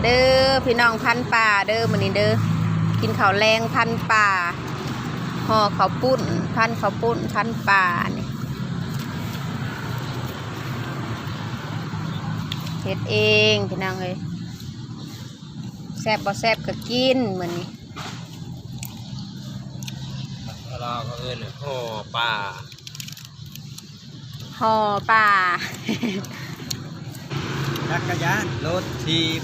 เด้อพี่น้องพันป่าเด้อมื้อนี้เด้อกินข้าวแรงพันป่าห่อข้าวปุ้นพันข้าวปุ้นพันป่านี่เฮ็ดเองพี่น้องเอ้ยแซ่บบ่แซ่บก็กินมื้อนี้เราก็เอิ้นห่อป่าห่อป่าจักรยานรถทีบ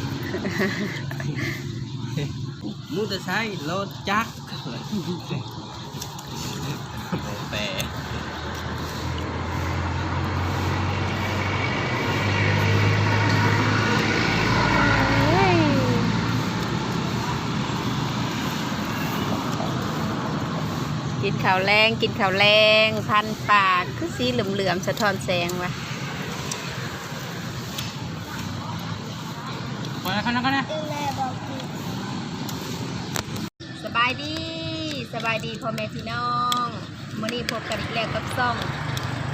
มอเตอร์ไซค์รถจักรโมแปกินข้าวแรงกินข้าวแรงพันป่าคือสีเหลือมๆสะท้อนแสงว่ะมาแล้วกันนะสบายดีพ่อแม่พี่น้องมื้อนี้พบกันอีกแล้วกับซ่อง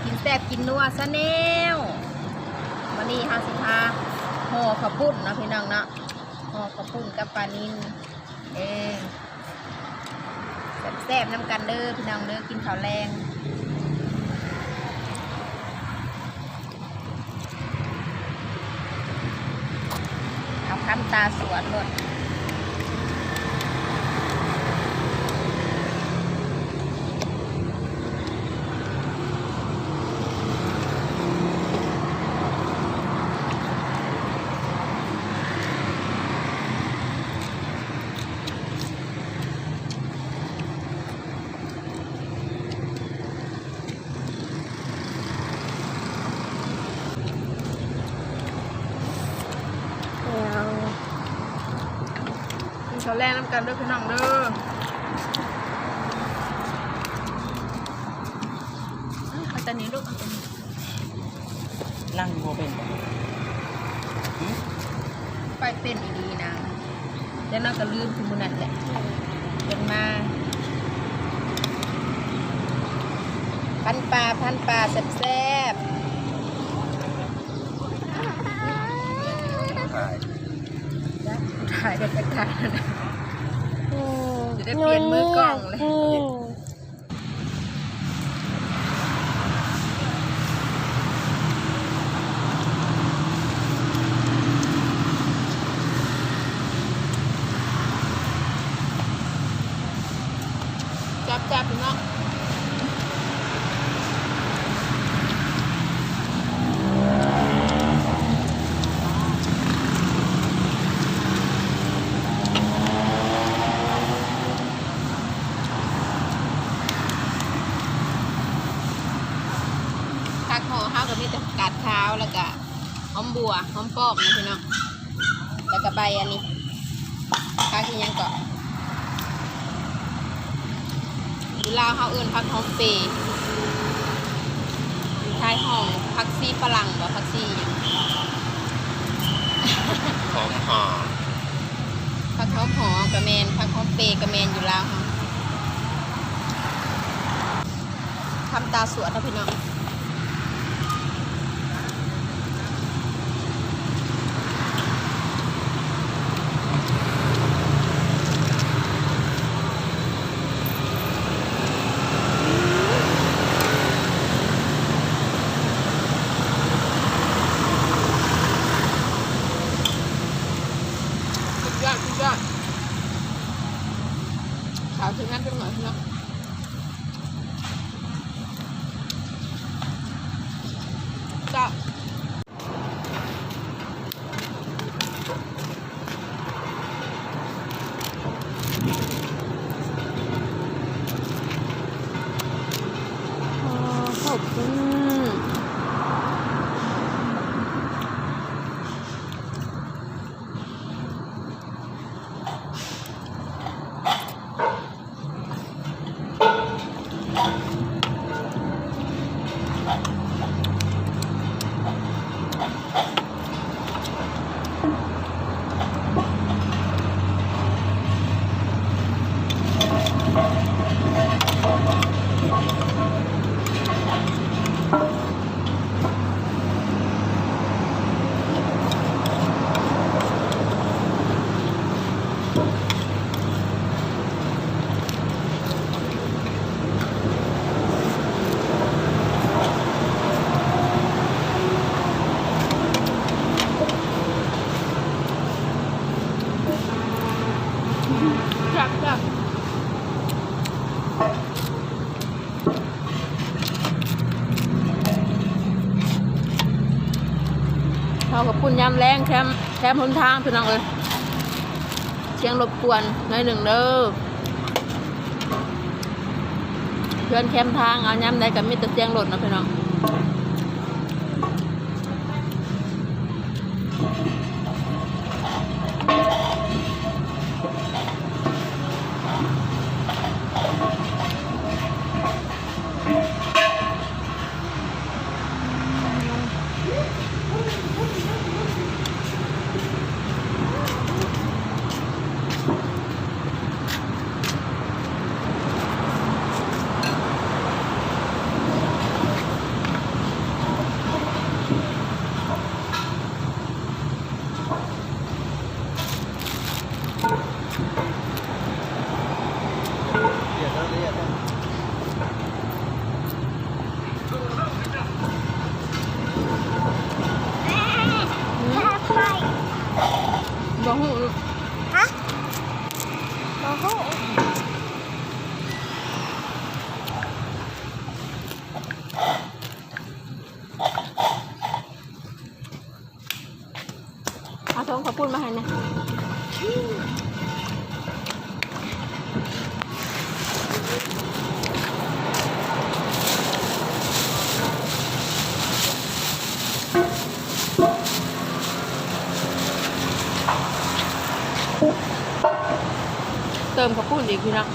กินแซ่บกินนัวซะแนวมื้อนี้เฮาสิพาห่อข้าวปุ้นเนาะพี่น้องเนาะห่อข้าวปุ้นกับปลานิลแซ่บๆน้ำกันเด้อพี่น้องเด้อกินข้าวแรงเอาคำตาสวนหมดเขาแรงน้ำกันด้วยพี่น้องเด้อเอาแต่นี้ลูกเอาแต่นี้นั่งโมเป็นไปเป็นดีๆนะแล้วน่าก็ลืมคุณบุญนั่นแหละเป็นมาพันปลาแซ่บถ่ายได้แต่ถ่ายนะจะได้เปลี่ยนมือกล้องเลยจับพี่น้องห่อข้าวก็มีแต่กาดขาวแล้วก็หอมบัวหอมปอกนะพี่น้องแล้วก็ใบอันนี้ข้าวที่ยังเกาะอยู่ลาวข้าวเอื่นผักหอมเปย์อยู่ท้ายห้องผักซีฝรั่งบ่ผักซีหอมห่อผักหอมหอกระเมนผักหอมเปย์กระเมนอยู่ลาวทำตาสวนนะพี่น้องขาวถึงนั้นเป็นหน่อยเนาะจ้าขอบคุณ จับเขากับปุ่นยำแรงแคมหนทางพี่น้องเอ้ยเสียงรบกวนหน่อยหนึ่งเด้อเพื่อนแคมทางเอายำได้กับมิตรเสียงรถนะพี่น้องบ่ฮู้ฮะบ่ฮู้เอาท้องขอพูดมาให้นะเติมข้าวปุ้นอีกพี่น้อง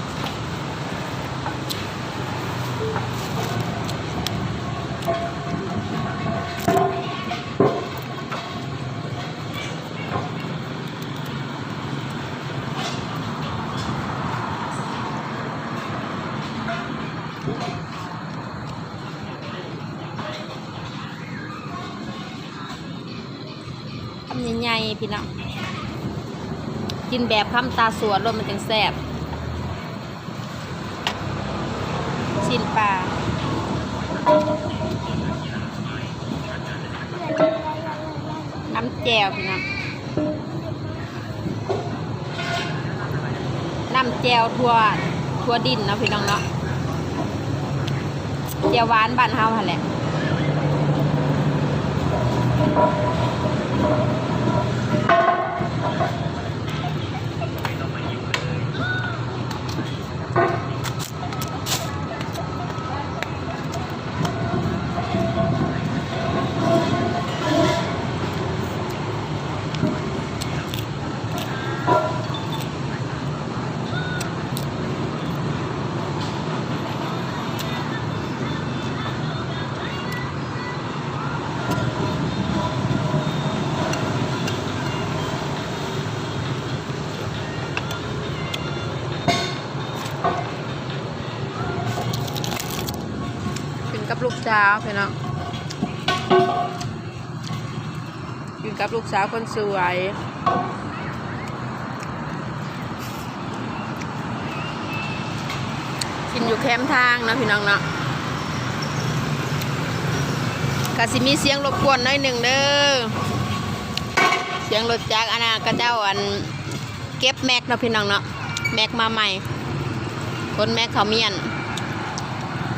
ทำใหญ่ๆพี่น้องกินแบบคำตาสวนรสมันจังแซ่บชิ้นปลาน้ำแจ่วพี่น้องน้ำแจ่วทั่วดินเนาะพี่น้องเนาะแจ่วหวานบ้านเฮาหั่นแหละกับลูกสาวพี่น้องกินกับลูกสาวคนสวยกินอยู่แคมป์ทางนะพี่น้องเนาะก็สิมีเสียงรบกวนน้อยหนึ่งเด้อเสียงรถจักรอันน่ะก็เจ้าอันเก็บแม็กนะพี่น้องเนาะแม็กมาใหม่คนแม็กเขาเมียน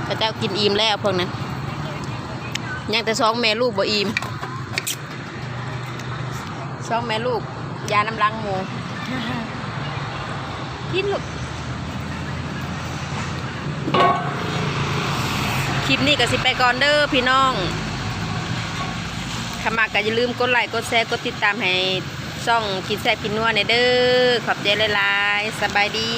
ก็เจ้ากินอิ่มแล้วพวกนั้นยังแต่2 แม่ลูกบ่อิ่ม2 แม่ลูกยาน้ำลังหมูกินลูกคลิปนี้ก็สิไปก่อนเด้อพี่น้องถ้ามักก็อย่าลืมกดไลค์กดแชร์กดติดตามให้ช่องกินแซ่บกินนัวในเด้อขอบใจหลายๆสบายดี